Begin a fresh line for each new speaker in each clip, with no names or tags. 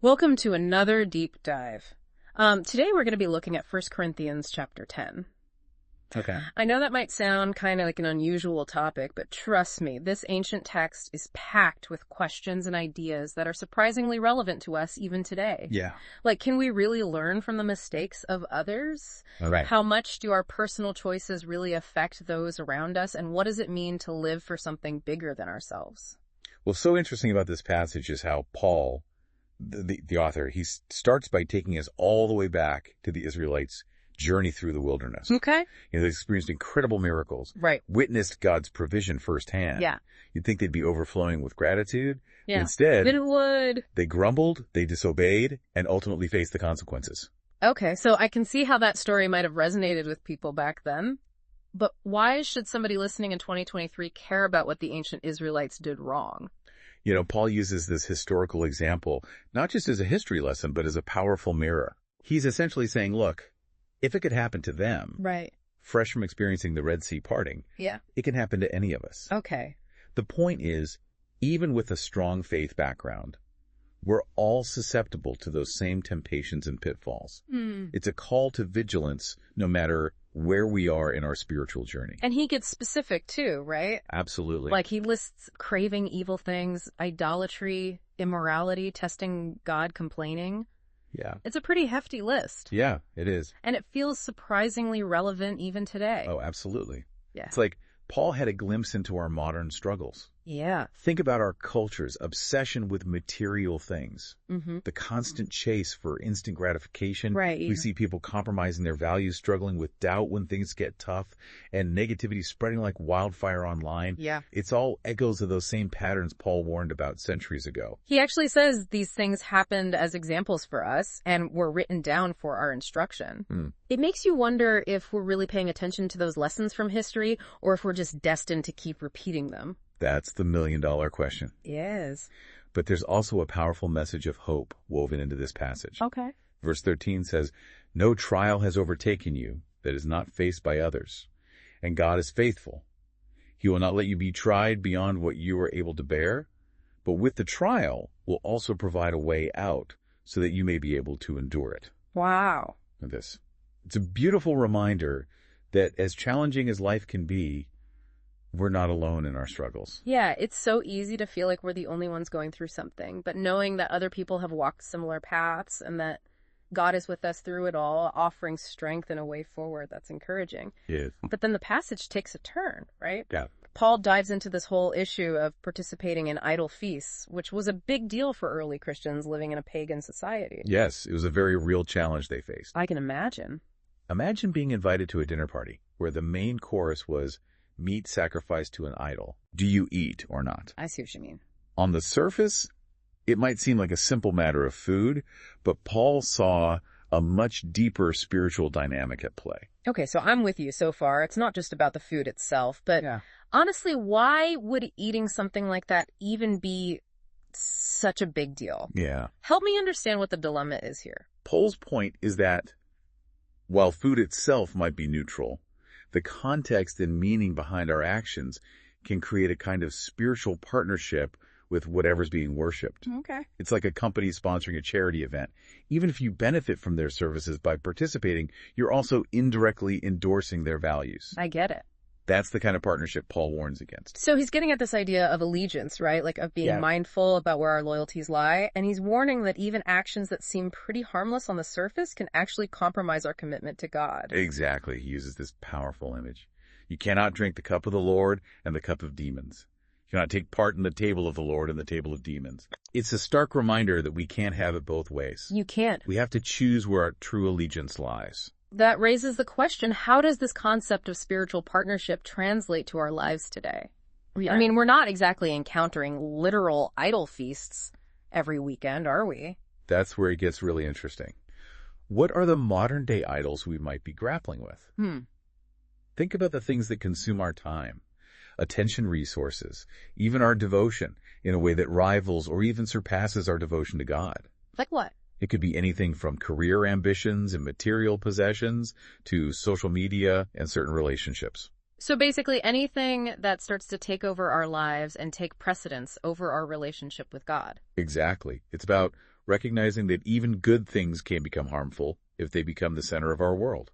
Welcome to another deep dive. Today we're going to be looking at 1 Corinthians chapter 10.
Okay.
I know that might sound kind of like an unusual topic, but trust me, this ancient text is packed with questions and ideas that are surprisingly relevant to us even today.
Yeah.
Like, can we really learn from the mistakes of others?
All right.
How much do our personal choices really affect those around us? And what does it mean to live for something bigger than ourselves?
Well, so interesting about this passage is how Paul, the author, he starts by taking us all the way back to the Israelites' journey through the wilderness.
Okay.
They experienced incredible miracles.
Right.
Witnessed God's provision firsthand.
Yeah.
You'd think they'd be overflowing with gratitude.
Yeah.
Instead,
But it would.
they grumbled, they disobeyed, and ultimately faced the consequences.
Okay, so I can see how that story might have resonated with people back then. But why should somebody listening in 2023 care about what the ancient Israelites did wrong?
Paul uses this historical example, not just as a history lesson, but as a powerful mirror. He's essentially saying, look, if it could happen to them,
Right.
fresh from experiencing the Red Sea parting,
Yeah.
it can happen to any of us.
Okay.
The point is, even with a strong faith background, we're all susceptible to those same temptations and pitfalls. It's a call to vigilance no matter where we are in our spiritual journey.
And he gets specific too, right?
Absolutely.
Like he lists craving evil things, idolatry, immorality, testing God, complaining.
Yeah.
It's a pretty hefty list.
Yeah, it is.
And it feels surprisingly relevant even today.
Oh, absolutely.
Yeah.
It's like Paul had a glimpse into our modern struggles.
Yeah.
Think about our culture's obsession with material things,
Mm-hmm.
the constant chase for instant gratification.
Right.
We see people compromising their values, struggling with doubt when things get tough, and negativity spreading like wildfire online.
Yeah.
It's all echoes of those same patterns Paul warned about centuries ago.
He actually says these things happened as examples for us and were written down for our instruction. It makes you wonder if we're really paying attention to those lessons from history or if we're just destined to keep repeating them.
That's the million-dollar question.
Yes.
But there's also a powerful message of hope woven into this passage.
Okay.
Verse 13 says, "No trial has overtaken you that is not faced by others, and God is faithful. He will not let you be tried beyond what you are able to bear, but with the trial will also provide a way out so that you may be able to endure it."
Wow.
Look at this. It's a beautiful reminder that as challenging as life can be, we're not alone in our struggles.
Yeah, it's so easy to feel like we're the only ones going through something, but knowing that other people have walked similar paths and that God is with us through it all, offering strength and a way forward, that's encouraging.
Yeah.
But then the passage takes a turn, right?
Yeah.
Paul dives into this whole issue of participating in idol feasts, which was a big deal for early Christians living in a pagan society.
Yes, it was a very real challenge they faced.
I can imagine.
Imagine being invited to a dinner party where the main course was meat sacrificed to an idol. Do you eat or not?
I see what you mean.
On the surface, it might seem like a simple matter of food, but Paul saw a much deeper spiritual dynamic at play.
Okay, so I'm with you so far. It's not just about the food itself, but honestly, why would eating something like that even be such a big deal?
Yeah.
Help me understand what the dilemma is here.
Paul's point is that while food itself might be neutral, the context and meaning behind our actions can create a kind of spiritual partnership with whatever's being worshipped.
Okay.
It's like a company sponsoring a charity event. Even if you benefit from their services by participating, you're also indirectly endorsing their values.
I get it.
That's the kind of partnership Paul warns against.
So he's getting at this idea of allegiance, right? Like of being mindful about where our loyalties lie. And he's warning that even actions that seem pretty harmless on the surface can actually compromise our commitment to God.
Exactly. He uses this powerful image. You cannot drink the cup of the Lord and the cup of demons. You cannot take part in the table of the Lord and the table of demons. It's a stark reminder that we can't have it both ways.
You can't.
We have to choose where our true allegiance lies.
That raises the question, how does this concept of spiritual partnership translate to our lives today? I mean, we're not exactly encountering literal idol feasts every weekend, are we?
That's where it gets really interesting. What are the modern-day idols we might be grappling with? Think about the things that consume our time, attention resources, even our devotion in a way that rivals or even surpasses our devotion to God.
Like what?
It could be anything from career ambitions and material possessions to social media and certain relationships.
So basically anything that starts to take over our lives and take precedence over our relationship with God.
Exactly. It's about recognizing that even good things can become harmful if they become the center of our world.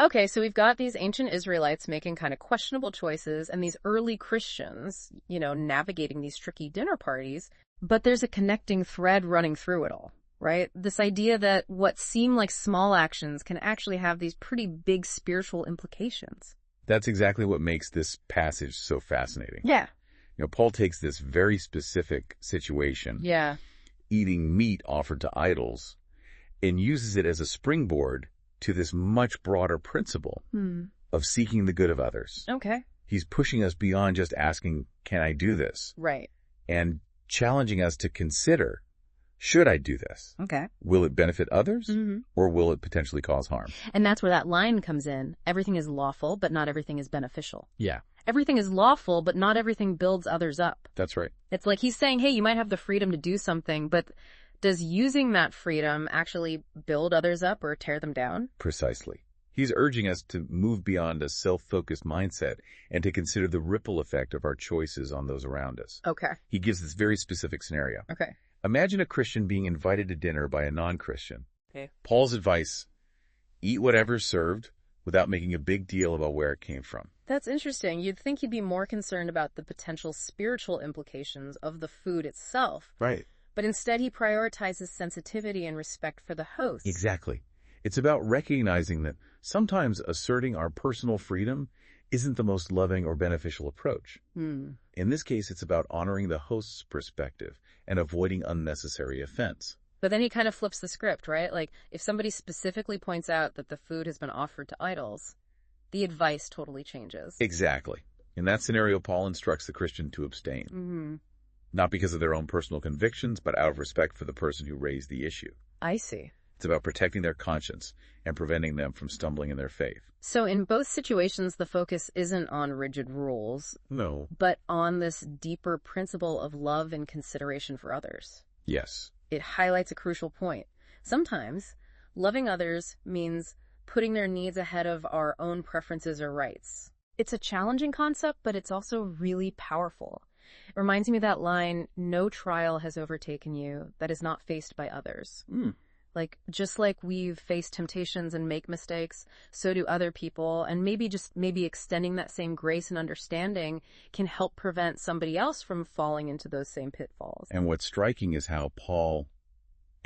Okay, so we've got these ancient Israelites making kind of questionable choices and these early Christians, navigating these tricky dinner parties, but there's a connecting thread running through it all, right? This idea that what seem like small actions can actually have these pretty big spiritual implications.
That's exactly what makes this passage so fascinating.
Yeah.
Paul takes this very specific situation, eating meat offered to idols, and uses it as a springboard to this much broader principle of seeking the good of others.
Okay.
He's pushing us beyond just asking, can I do this?
Right.
And challenging us to consider, should I do this?
Okay.
Will it benefit others, or will it potentially cause harm?
And that's where that line comes in. Everything is lawful, but not everything is beneficial.
Yeah.
Everything is lawful, but not everything builds others up.
That's right.
It's like he's saying, hey, you might have the freedom to do something, but does using that freedom actually build others up or tear them down?
Precisely. He's urging us to move beyond a self-focused mindset and to consider the ripple effect of our choices on those around us.
Okay.
He gives this very specific scenario.
Okay.
Imagine a Christian being invited to dinner by a non-Christian.
Okay.
Paul's advice, eat whatever's served without making a big deal about where it came from.
That's interesting. You'd think he'd be more concerned about the potential spiritual implications of the food itself.
Right.
But instead he prioritizes sensitivity and respect for the host.
Exactly. It's about recognizing that sometimes asserting our personal freedom isn't the most loving or beneficial approach. In this case, it's about honoring the host's perspective and avoiding unnecessary offense.
But then he kind of flips the script, right? Like, if somebody specifically points out that the food has been offered to idols, the advice totally changes.
Exactly. In that scenario, Paul instructs the Christian to abstain. Not because of their own personal convictions, but out of respect for the person who raised the issue.
I see.
It's about protecting their conscience and preventing them from stumbling in their faith.
So in both situations, the focus isn't on rigid rules.
No.
But on this deeper principle of love and consideration for others.
Yes.
It highlights a crucial point. Sometimes, loving others means putting their needs ahead of our own preferences or rights. It's a challenging concept, but it's also really powerful. It reminds me of that line, no trial has overtaken you that is not faced by others. Like, just like we've faced temptations and make mistakes, so do other people. And maybe extending that same grace and understanding can help prevent somebody else from falling into those same pitfalls.
And what's striking is how Paul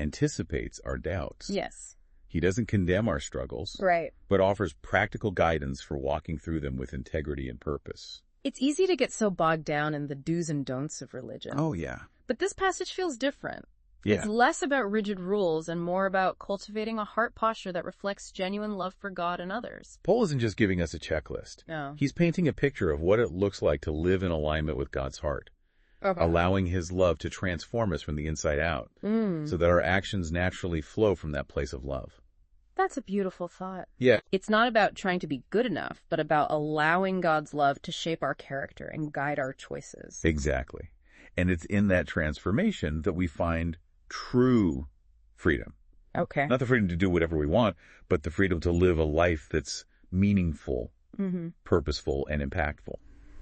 anticipates our doubts.
Yes.
He doesn't condemn our struggles,
Right.
but offers practical guidance for walking through them with integrity and purpose.
It's easy to get so bogged down in the do's and don'ts of religion.
Oh, yeah.
But this passage feels different.
Yeah.
It's less about rigid rules and more about cultivating a heart posture that reflects genuine love for God and others.
Paul isn't just giving us a checklist.
No.
He's painting a picture of what it looks like to live in alignment with God's heart,
Okay.
allowing his love to transform us from the inside out, so that our actions naturally flow from that place of love.
That's a beautiful thought.
Yeah.
It's not about trying to be good enough, but about allowing God's love to shape our character and guide our choices.
Exactly. And it's in that transformation that we find true freedom.
Okay.
Not the freedom to do whatever we want, but the freedom to live a life that's meaningful, purposeful, and impactful.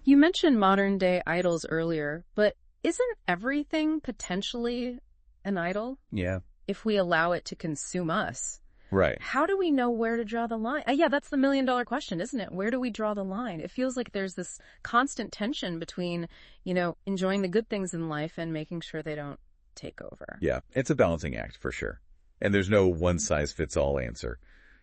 You mentioned modern day idols earlier, but isn't everything potentially an idol?
Yeah.
If we allow it to consume us.
Right.
How do we know where to draw the line? Yeah, that's the million-dollar question, isn't it? Where do we draw the line? It feels like there's this constant tension between, enjoying the good things in life and making sure they don't take over.
Yeah, it's a balancing act for sure. And there's no one-size-fits-all answer.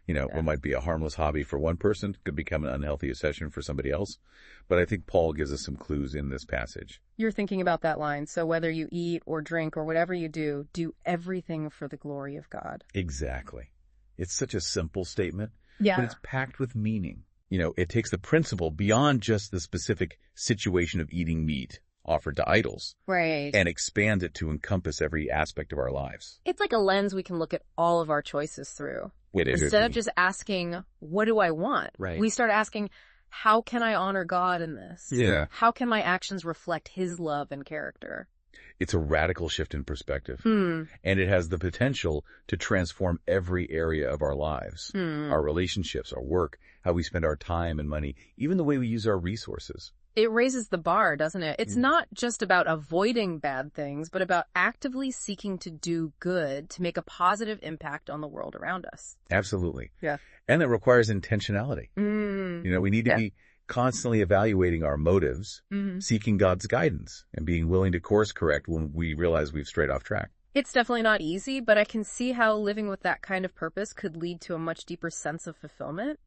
What might be a harmless hobby for one person could become an unhealthy obsession for somebody else. But I think Paul gives us some clues in this passage.
You're thinking about that line. So whether you eat or drink or whatever you do everything for the glory of God.
Exactly. It's such a simple statement,
Yeah.
but it's packed with meaning. It takes the principle beyond just the specific situation of eating meat offered to idols.
Right.
And expands it to encompass every aspect of our lives.
It's like a lens we can look at all of our choices through.
It is.
Instead of just asking, what do I want?
Right.
We start asking, how can I honor God in this?
Yeah.
How can my actions reflect his love and character?
It's a radical shift in perspective. And it has the potential to transform every area of our lives. Our relationships, our work, how we spend our time and money, even the way we use our resources.
It raises the bar, doesn't it? It's not just about avoiding bad things, but about actively seeking to do good to make a positive impact on the world around us.
Absolutely.
Yeah.
And it requires intentionality. We need to be constantly evaluating our motives, seeking God's guidance, and being willing to course correct when we realize we've strayed off track.
It's definitely not easy, but I can see how living with that kind of purpose could lead to a much deeper sense of fulfillment.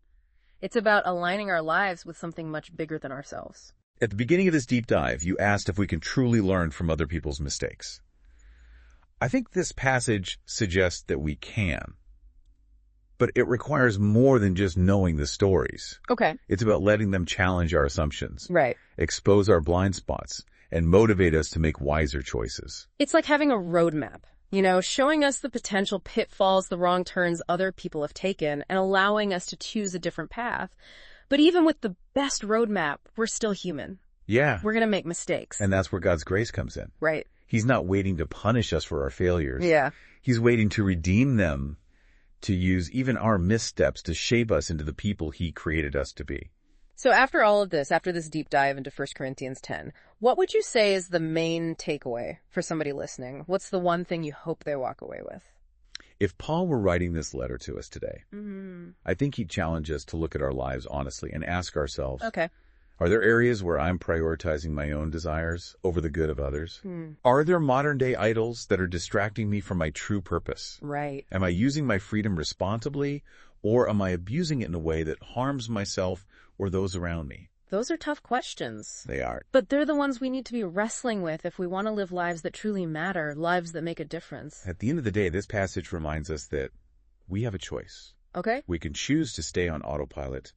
It's about aligning our lives with something much bigger than ourselves.
At the beginning of this deep dive, you asked if we can truly learn from other people's mistakes. I think this passage suggests that we can. But it requires more than just knowing the stories.
Okay.
It's about letting them challenge our assumptions,
Right.
expose our blind spots, and motivate us to make wiser choices.
It's like having a roadmap, showing us the potential pitfalls, the wrong turns other people have taken, and allowing us to choose a different path. But even with the best roadmap, we're still human.
Yeah.
We're going to make mistakes.
And that's where God's grace comes in.
Right.
He's not waiting to punish us for our failures.
Yeah.
He's waiting to redeem them, to use even our missteps to shape us into the people He created us to be.
So after all of this, after this deep dive into 1 Corinthians 10, what would you say is the main takeaway for somebody listening? What's the one thing you hope they walk away with?
If Paul were writing this letter to us today, I think he'd challenge us to look at our lives honestly and ask ourselves,
Okay.
Are there areas where I'm prioritizing my own desires over the good of others? Are there modern-day idols that are distracting me from my true purpose?
Right.
Am I using my freedom responsibly, or am I abusing it in a way that harms myself or those around me?
Those are tough questions.
They are.
But they're the ones we need to be wrestling with if we want to live lives that truly matter, lives that make a difference.
At the end of the day, this passage reminds us that we have a choice.
Okay?
We can choose to stay on autopilot,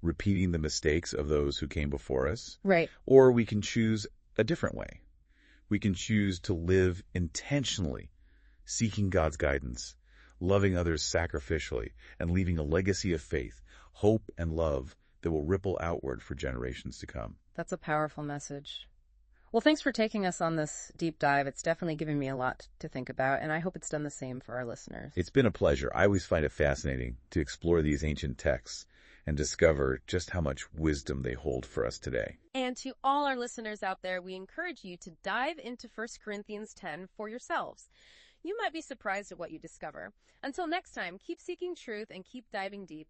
repeating the mistakes of those who came before us.
Right.
Or we can choose a different way. We can choose to live intentionally, seeking God's guidance, loving others sacrificially, and leaving a legacy of faith, hope, and love that will ripple outward for generations to come.
That's a powerful message. Well, thanks for taking us on this deep dive. It's definitely given me a lot to think about, and I hope it's done the same for our listeners.
It's been a pleasure. I always find it fascinating to explore these ancient texts and discover just how much wisdom they hold for us today.
And to all our listeners out there, we encourage you to dive into 1 Corinthians 10 for yourselves. You might be surprised at what you discover. Until next time, keep seeking truth and keep diving deep.